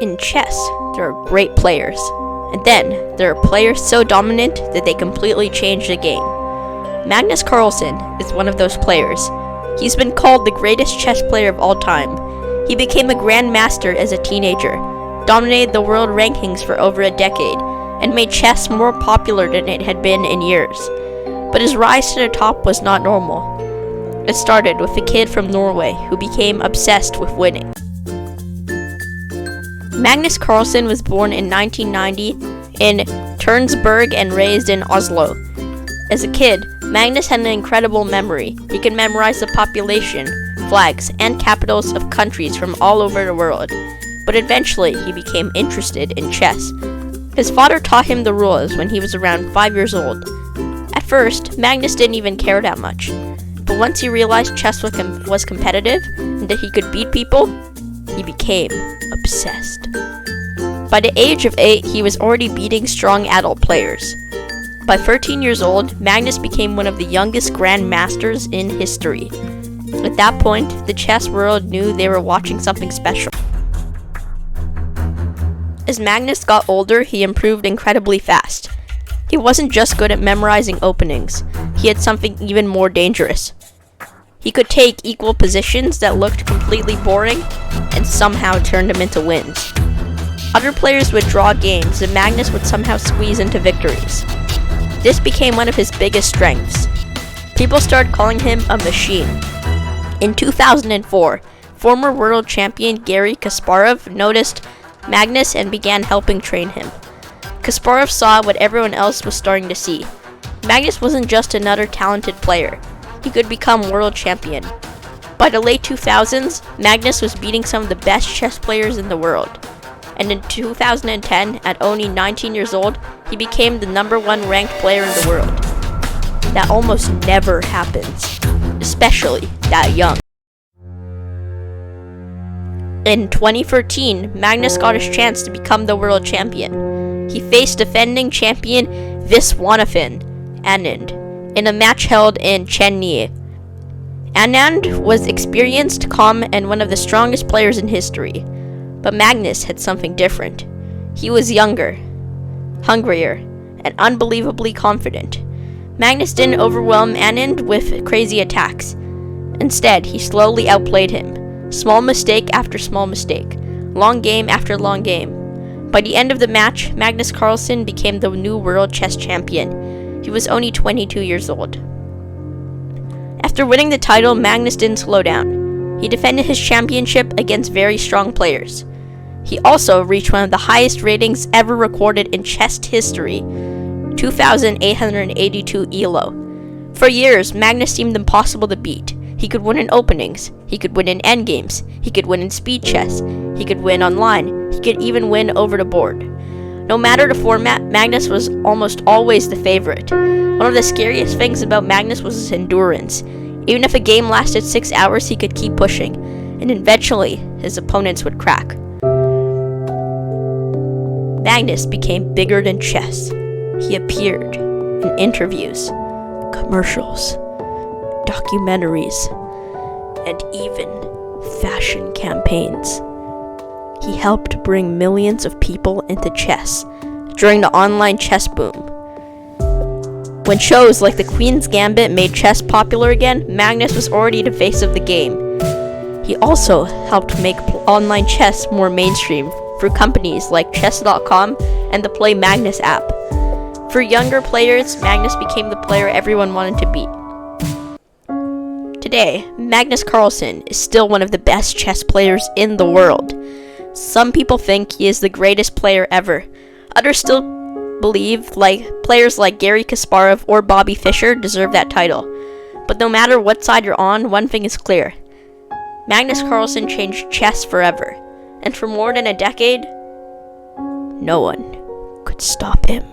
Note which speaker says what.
Speaker 1: In chess, there are great players, and then there are players so dominant that they completely change the game. Magnus Carlsen is one of those players. He's been called the greatest chess player of all time. He became a grandmaster as a teenager, dominated the world rankings for over a decade, and made chess more popular than it had been in years. But his rise to the top was not normal. It started with a kid from Norway who became obsessed with winning. Magnus Carlsen was born in 1990 in Tønsberg and raised in Oslo. As a kid, Magnus had an incredible memory. He could memorize the population, flags, and capitals of countries from all over the world. But eventually, he became interested in chess. His father taught him the rules when he was around 5 years old. At first, Magnus didn't even care that much. But once he realized chess was competitive and that he could beat people, he became obsessed. By the age of 8, he was already beating strong adult players. By 13 years old, Magnus became one of the youngest grandmasters in history. At that point, the chess world knew they were watching something special. As Magnus got older, he improved incredibly fast. He wasn't just good at memorizing openings, he had something even more dangerous. He could take equal positions that looked completely boring and somehow turn them into wins. Other players would draw games and Magnus would somehow squeeze into victories. This became one of his biggest strengths. People started calling him a machine. In 2004, former world champion Garry Kasparov noticed Magnus and began helping train him. Kasparov saw what everyone else was starting to see. Magnus wasn't just another talented player. He could become world champion. By the late 2000s, Magnus was beating some of the best chess players in the world. And in 2010, at only 19 years old, he became the #1 ranked player in the world. That almost never happens, especially that young. In 2013, Magnus got his chance to become the world champion. He faced defending champion Viswanathan Anand in a match held in Chennai. Anand was experienced, calm, and one of the strongest players in history. But Magnus had something different. He was younger, hungrier, and unbelievably confident. Magnus didn't overwhelm Anand with crazy attacks. Instead, he slowly outplayed him. Small mistake after small mistake. Long game after long game. By the end of the match, Magnus Carlsen became the new world chess champion. He was only 22 years old. After winning the title, Magnus didn't slow down. He defended his championship against very strong players. He also reached one of the highest ratings ever recorded in chess history, 2,882 ELO. For years, Magnus seemed impossible to beat. He could win in openings, he could win in endgames, he could win in speed chess, he could win online, he could even win over the board. No matter the format, Magnus was almost always the favorite. One of the scariest things about Magnus was his endurance. Even if a game lasted 6 hours, he could keep pushing, and eventually, his opponents would crack. Magnus became bigger than chess. He appeared in interviews, commercials, documentaries, and even fashion campaigns. He helped bring millions of people into chess during the online chess boom. When shows like The Queen's Gambit made chess popular again, Magnus was already the face of the game. He also helped make online chess more mainstream through companies like Chess.com and the Play Magnus app. For younger players, Magnus became the player everyone wanted to beat. Today, Magnus Carlsen is still one of the best chess players in the world. Some people think he is the greatest player ever. Others still believe players like Garry Kasparov or Bobby Fischer deserve that title. But no matter what side you're on, one thing is clear. Magnus Carlsen changed chess forever. And for more than a decade, no one could stop him.